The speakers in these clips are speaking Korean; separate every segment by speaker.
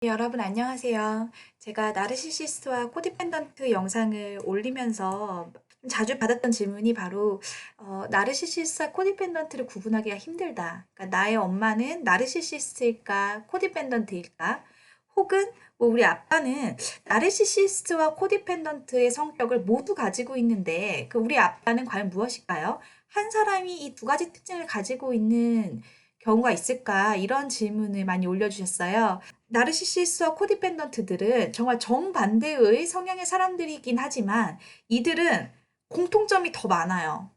Speaker 1: 네, 여러분 안녕하세요. 제가 나르시시스트와 코디펜던트 영상을 올리면서 자주 받았던 질문이 바로 나르시시스트와 코디펜던트를 구분하기가 힘들다. 그러니까 나의 엄마는 나르시시스트일까 코디펜던트일까? 혹은 뭐 우리 아빠는 나르시시스트와 코디펜던트의 성격을 모두 가지고 있는데 그 우리 아빠는 과연 무엇일까요? 한 사람이 이 두 가지 특징을 가지고 있는 경우가 있을까? 이런 질문을 많이 올려주셨어요. 나르시시스트와 코디펜던트들은 정말 정반대의 성향의 사람들이긴 하지만 이들은 공통점이 더 많아요.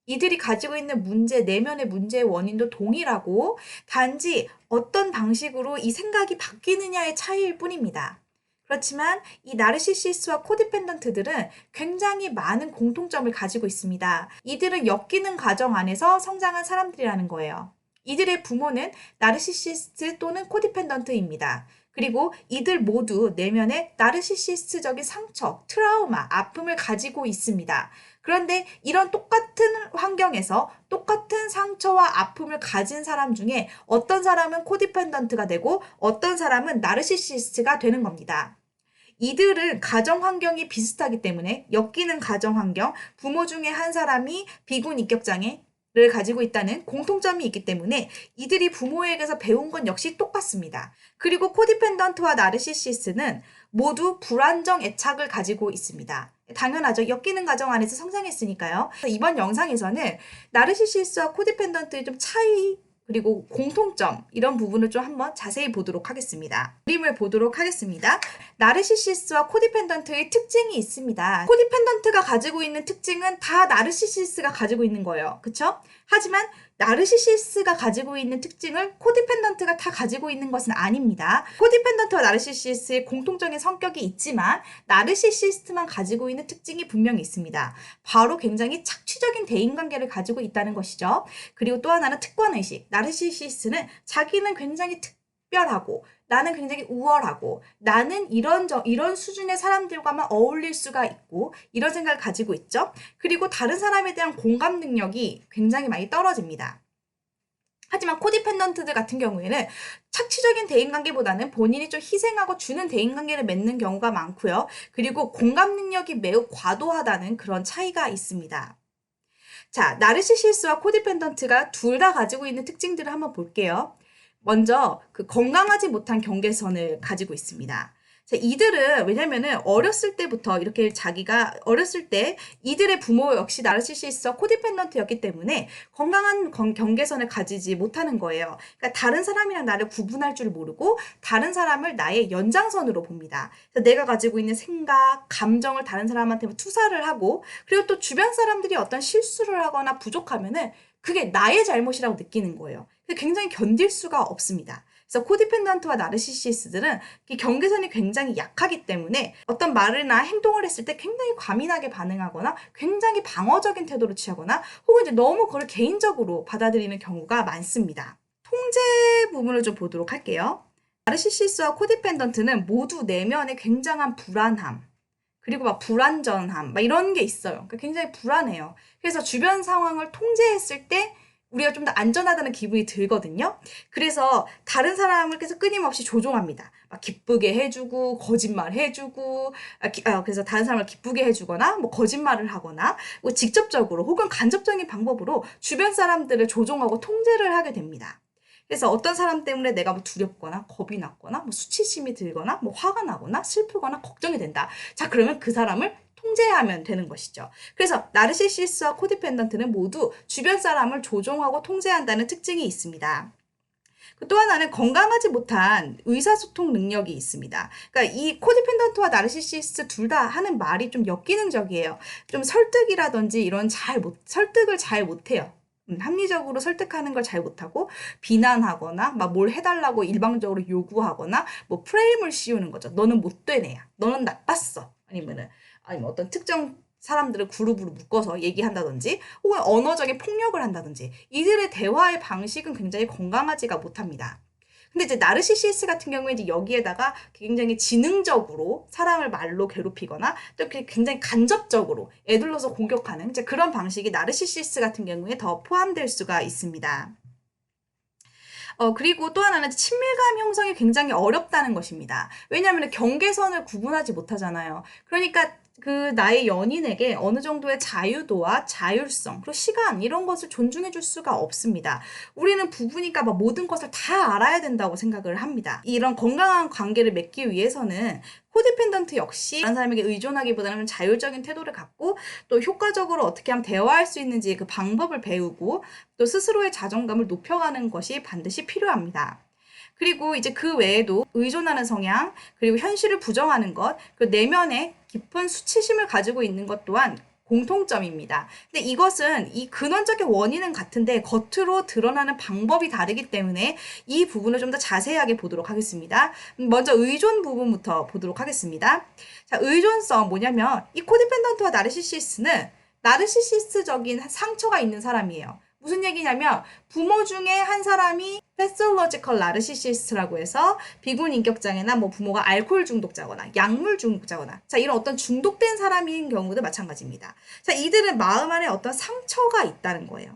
Speaker 1: 이들이 가지고 있는 문제, 내면의 문제의 원인도 동일하고 단지 어떤 방식으로 이 생각이 바뀌느냐의 차이일 뿐입니다. 그렇지만 이 나르시시스트와 코디펜던트들은 굉장히 많은 공통점을 가지고 있습니다. 이들은 엮이는 과정 안에서 성장한 사람들이라는 거예요. 이들의 부모는 나르시시스트 또는 코디펜던트입니다. 그리고 이들 모두 내면에 나르시시스트적인 상처, 트라우마, 아픔을 가지고 있습니다. 그런데 이런 똑같은 환경에서 똑같은 상처와 아픔을 가진 사람 중에 어떤 사람은 코디펜던트가 되고 어떤 사람은 나르시시스트가 되는 겁니다. 이들은 가정 환경이 비슷하기 때문에 엮이는 가정 환경, 부모 중에 한 사람이 비군 입격장애를 가지고 있다는 공통점이 있기 때문에 이들이 부모에게서 배운 건 역시 똑같습니다. 그리고 코디펜던트와 나르시시스는 모두 불안정 애착을 가지고 있습니다. 당연하죠. 엮이는 가정 안에서 성장했으니까요. 이번 영상에서는 나르시시스와 코디펜던트의 좀 차이 그리고 공통점 이런 부분을 좀 한번 자세히 보도록 하겠습니다. 그림을 보도록 하겠습니다. 나르시시스와 코디펜던트의 특징이 있습니다. 코디펜던트가 가지고 있는 특징은 다 나르시시스가 가지고 있는 거예요. 그쵸? 하지만 나르시시스가 가지고 있는 특징을 코디펜던트가 다 가지고 있는 것은 아닙니다. 코디펜던트와 나르시시스의 공통적인 성격이 있지만 나르시시스트만 가지고 있는 특징이 분명히 있습니다. 바로 굉장히 착취적인 대인관계를 가지고 있다는 것이죠. 그리고 또 하나는 특권의식. 나르시시스는 자기는 굉장히 특별하고 나는 굉장히 우월하고 나는 이런 수준의 사람들과만 어울릴 수가 있고 이런 생각을 가지고 있죠. 그리고 다른 사람에 대한 공감 능력이 굉장히 많이 떨어집니다. 하지만 코디펜던트들 같은 경우에는 착취적인 대인관계보다는 본인이 좀 희생하고 주는 대인관계를 맺는 경우가 많고요. 그리고 공감 능력이 매우 과도하다는 그런 차이가 있습니다. 자, 나르시시스와 코디펜던트가 둘 다 가지고 있는 특징들을 한번 볼게요. 먼저 그 건강하지 못한 경계선을 가지고 있습니다. 자, 이들은 왜냐면은 어렸을 때부터 이렇게 자기가 어렸을 때 이들의 부모 역시 나르시시스와 코디펜던트였기 때문에 건강한 경계선을 가지지 못하는 거예요. 그러니까 다른 사람이랑 나를 구분할 줄 모르고 다른 사람을 나의 연장선으로 봅니다. 그래서 내가 가지고 있는 생각, 감정을 다른 사람한테 투사를 하고 그리고 또 주변 사람들이 어떤 실수를 하거나 부족하면은 그게 나의 잘못이라고 느끼는 거예요. 굉장히 견딜 수가 없습니다. 그래서 코디펜던트와 나르시시스들은 경계선이 굉장히 약하기 때문에 어떤 말이나 행동을 했을 때 굉장히 과민하게 반응하거나 굉장히 방어적인 태도를 취하거나 혹은 이제 너무 그걸 개인적으로 받아들이는 경우가 많습니다. 통제 부분을 좀 보도록 할게요. 나르시시스와 코디펜던트는 모두 내면에 굉장한 불안함, 그리고 막 불안전함, 막 이런 게 있어요. 그러니까 굉장히 불안해요. 그래서 주변 상황을 통제했을 때 우리가 좀 더 안전하다는 기분이 들거든요. 그래서 다른 사람을 계속 끊임없이 조종합니다. 막 기쁘게 해주고, 거짓말 해주고, 그래서 다른 사람을 기쁘게 해주거나, 뭐 거짓말을 하거나, 뭐 직접적으로 혹은 간접적인 방법으로 주변 사람들을 조종하고 통제를 하게 됩니다. 그래서 어떤 사람 때문에 내가 뭐 두렵거나 겁이 났거나 뭐 수치심이 들거나 뭐 화가 나거나 슬프거나 걱정이 된다. 자, 그러면 그 사람을 통제하면 되는 것이죠. 그래서 나르시시스와 코디펜던트는 모두 주변 사람을 조종하고 통제한다는 특징이 있습니다. 또 하나는 건강하지 못한 의사소통 능력이 있습니다. 그러니까 이 코디펜던트와 나르시시스트 둘 다 하는 말이 좀 역기능적이에요. 좀 설득이라든지 이런 설득을 잘 못해요. 합리적으로 설득하는 걸 잘 못하고 비난하거나 막 뭘 해달라고 일방적으로 요구하거나 뭐 프레임을 씌우는 거죠. 너는 못된 애야. 너는 나빴어. 아니면 어떤 특정 사람들을 그룹으로 묶어서 얘기한다든지 혹은 언어적인 폭력을 한다든지 이들의 대화의 방식은 굉장히 건강하지가 못합니다. 근데 이제 나르시시스 같은 경우에 이제 여기에다가 굉장히 지능적으로 사람을 말로 괴롭히거나 또 굉장히 간접적으로 애들러서 공격하는 이제 그런 방식이 나르시시스 같은 경우에 더 포함될 수가 있습니다. 그리고 또 하나는 친밀감 형성이 굉장히 어렵다는 것입니다. 왜냐하면 경계선을 구분하지 못하잖아요. 그러니까 그 나의 연인에게 어느 정도의 자유도와 자율성, 그리고 시간 이런 것을 존중해 줄 수가 없습니다. 우리는 부부니까 막 모든 것을 다 알아야 된다고 생각을 합니다. 이런 건강한 관계를 맺기 위해서는 코디펜던트 역시 다른 사람에게 의존하기보다는 자율적인 태도를 갖고 또 효과적으로 어떻게 하면 대화할 수 있는지 그 방법을 배우고 또 스스로의 자존감을 높여가는 것이 반드시 필요합니다. 그리고 이제 그 외에도 의존하는 성향, 그리고 현실을 부정하는 것, 그 내면에 깊은 수치심을 가지고 있는 것 또한 공통점입니다. 근데 이것은 이 근원적인 원인은 같은데 겉으로 드러나는 방법이 다르기 때문에 이 부분을 좀 더 자세하게 보도록 하겠습니다. 먼저 의존 부분부터 보도록 하겠습니다. 자, 의존성 뭐냐면 이 코디펜던트와 나르시시스는 나르시시스적인 상처가 있는 사람이에요. 무슨 얘기냐면 부모 중에 한 사람이 패솔로지컬 나르시시스트라고 해서 비군 인격장애나 뭐 부모가 알코올 중독자거나 약물 중독자거나 자 이런 어떤 중독된 사람인 경우도 마찬가지입니다. 자 이들은 마음 안에 어떤 상처가 있다는 거예요.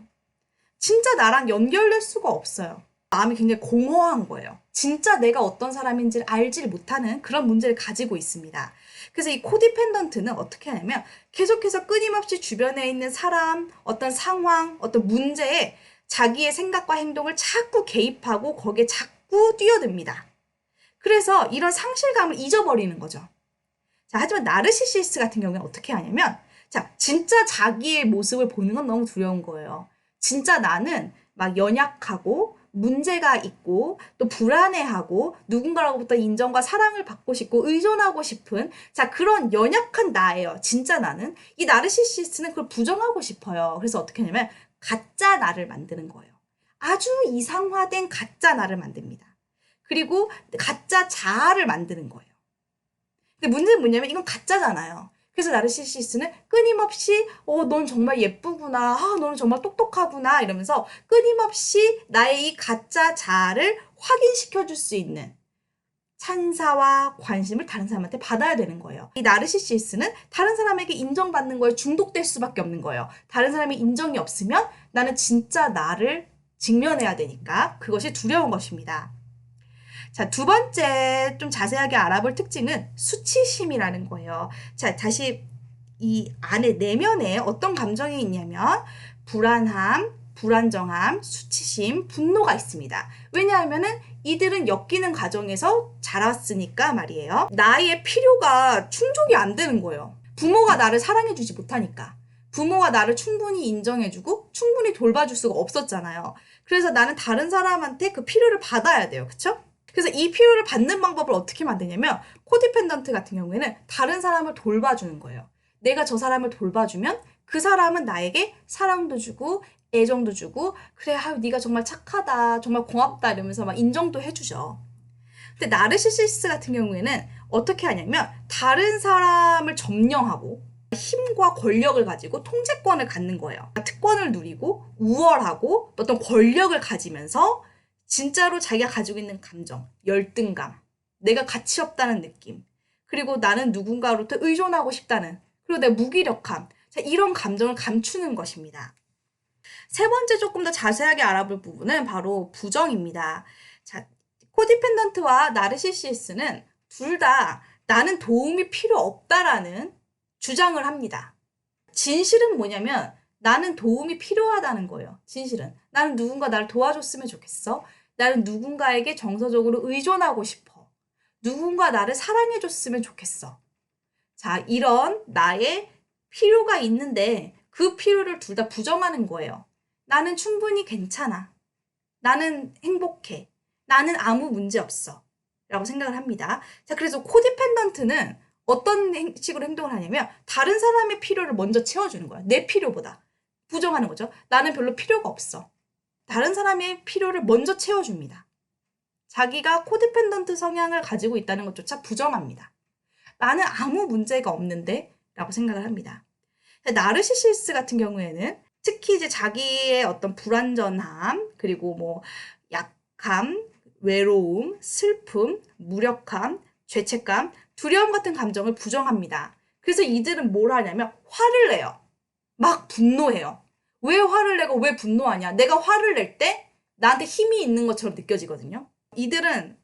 Speaker 1: 진짜 나랑 연결될 수가 없어요. 마음이 굉장히 공허한 거예요. 진짜 내가 어떤 사람인지를 알지를 못하는 그런 문제를 가지고 있습니다. 그래서 이 코디펜던트는 어떻게 하냐면 계속해서 끊임없이 주변에 있는 사람, 어떤 상황, 어떤 문제에 자기의 생각과 행동을 자꾸 개입하고 거기에 자꾸 뛰어듭니다. 그래서 이런 상실감을 잊어버리는 거죠. 자, 하지만 나르시시스트 같은 경우는 어떻게 하냐면 자, 진짜 자기의 모습을 보는 건 너무 두려운 거예요. 진짜 나는 막 연약하고 문제가 있고 또 불안해하고 누군가로부터 인정과 사랑을 받고 싶고 의존하고 싶은 자 그런 연약한 나예요. 진짜 나는 이 나르시시스트는 그걸 부정하고 싶어요. 그래서 어떻게 하냐면 가짜 나를 만드는 거예요. 아주 이상화된 가짜 나를 만듭니다. 그리고 가짜 자아를 만드는 거예요. 근데 문제는 뭐냐면 이건 가짜잖아요. 그래서 나르시시스는 끊임없이 넌 정말 예쁘구나. 너는 정말 똑똑하구나. 이러면서 끊임없이 나의 이 가짜 자아를 확인시켜 줄 수 있는 찬사와 관심을 다른 사람한테 받아야 되는 거예요. 이 나르시시스는 다른 사람에게 인정받는 거에 중독될 수밖에 없는 거예요. 다른 사람의 인정이 없으면 나는 진짜 나를 직면해야 되니까 그것이 두려운 것입니다. 자, 두 번째 좀 자세하게 알아볼 특징은 수치심이라는 거예요. 자, 다시 이 안에 내면에 어떤 감정이 있냐면 불안함, 불안정함, 수치심, 분노가 있습니다. 왜냐하면은 이들은 엮이는 과정에서 자랐으니까 말이에요. 나의 필요가 충족이 안 되는 거예요. 부모가 나를 사랑해주지 못하니까. 부모가 나를 충분히 인정해주고 충분히 돌봐줄 수가 없었잖아요. 그래서 나는 다른 사람한테 그 필요를 받아야 돼요. 그쵸? 그래서 이 필요를 받는 방법을 어떻게 만드냐면 코디펜던트 같은 경우에는 다른 사람을 돌봐주는 거예요. 내가 저 사람을 돌봐주면 그 사람은 나에게 사랑도 주고 애정도 주고 그래 네가 정말 착하다 정말 고맙다 이러면서 막 인정도 해주죠. 근데 나르시시스트 같은 경우에는 어떻게 하냐면 다른 사람을 점령하고 힘과 권력을 가지고 통제권을 갖는 거예요. 특권을 누리고 우월하고 어떤 권력을 가지면서 진짜로 자기가 가지고 있는 감정, 열등감, 내가 가치 없다는 느낌, 그리고 나는 누군가로부터 의존하고 싶다는, 그리고 내 무기력함, 자, 이런 감정을 감추는 것입니다. 세 번째 조금 더 자세하게 알아볼 부분은 바로 부정입니다. 자, 코디펜던트와 나르시시스는 둘 다 나는 도움이 필요 없다라는 주장을 합니다. 진실은 뭐냐면 나는 도움이 필요하다는 거예요. 진실은. 나는 누군가 나를 도와줬으면 좋겠어. 나는 누군가에게 정서적으로 의존하고 싶어. 누군가 나를 사랑해줬으면 좋겠어. 자, 이런 나의 필요가 있는데 그 필요를 둘 다 부정하는 거예요. 나는 충분히 괜찮아. 나는 행복해. 나는 아무 문제 없어. 라고 생각을 합니다. 자, 그래서 코디펜던트는 어떤 식으로 행동을 하냐면 다른 사람의 필요를 먼저 채워주는 거야. 내 필요보다. 부정하는 거죠. 나는 별로 필요가 없어. 다른 사람의 필요를 먼저 채워줍니다. 자기가 코디펜던트 성향을 가지고 있다는 것조차 부정합니다. 나는 아무 문제가 없는데 라고 생각을 합니다. 나르시시스 같은 경우에는 특히 이제 자기의 어떤 불완전함, 그리고 뭐 약함, 외로움, 슬픔, 무력함, 죄책감, 두려움 같은 감정을 부정합니다. 그래서 이들은 뭘 하냐면 화를 내요. 막 분노해요. 왜 화를 내고 왜 분노하냐? 내가 화를 낼 때 나한테 힘이 있는 것처럼 느껴지거든요. 이들은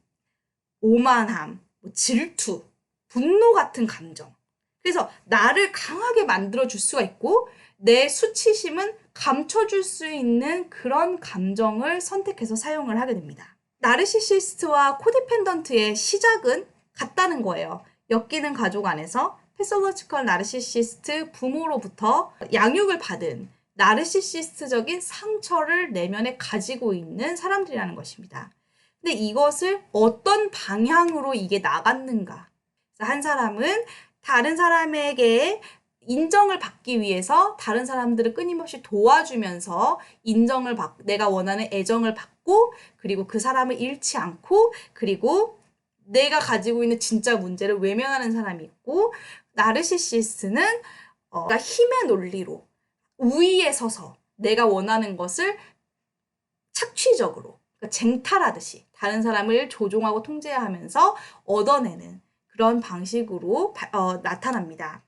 Speaker 1: 오만함, 질투, 분노 같은 감정. 그래서 나를 강하게 만들어줄 수가 있고 내 수치심은 감춰줄 수 있는 그런 감정을 선택해서 사용을 하게 됩니다. 나르시시스트와 코디펜던트의 시작은 같다는 거예요. 엮이는 가족 안에서 패솔로지컬 나르시시스트 부모로부터 양육을 받은 나르시시스트적인 상처를 내면에 가지고 있는 사람들이라는 것입니다. 근데 이것을 어떤 방향으로 이게 나갔는가? 한 사람은 다른 사람에게 인정을 받기 위해서 다른 사람들을 끊임없이 도와주면서 내가 원하는 애정을 받고 그리고 그 사람을 잃지 않고 그리고 내가 가지고 있는 진짜 문제를 외면하는 사람이 있고 나르시시스트는 힘의 논리로 우위에 서서 내가 원하는 것을 착취적으로 그러니까 쟁탈하듯이 다른 사람을 조종하고 통제하면서 얻어내는 그런 방식으로 나타납니다.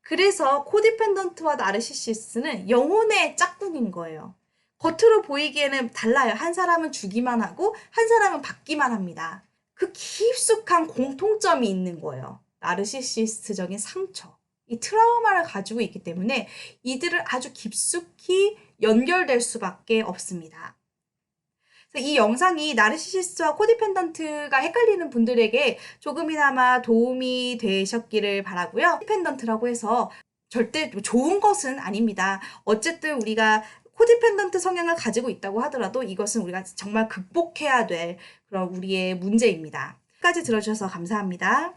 Speaker 1: 그래서 코디펜던트와 나르시시스는 영혼의 짝꿍인 거예요. 겉으로 보이기에는 달라요. 한 사람은 주기만 하고 한 사람은 받기만 합니다. 그 깊숙한 공통점이 있는 거예요. 나르시시스트적인 상처, 이 트라우마를 가지고 있기 때문에 이들을 아주 깊숙이 연결될 수밖에 없습니다. 이 영상이 나르시시스트와 코디펜던트가 헷갈리는 분들에게 조금이나마 도움이 되셨기를 바라고요. 코디펜던트라고 해서 절대 좋은 것은 아닙니다. 어쨌든 우리가 코디펜던트 성향을 가지고 있다고 하더라도 이것은 우리가 정말 극복해야 될 그런 우리의 문제입니다. 끝까지 들어주셔서 감사합니다.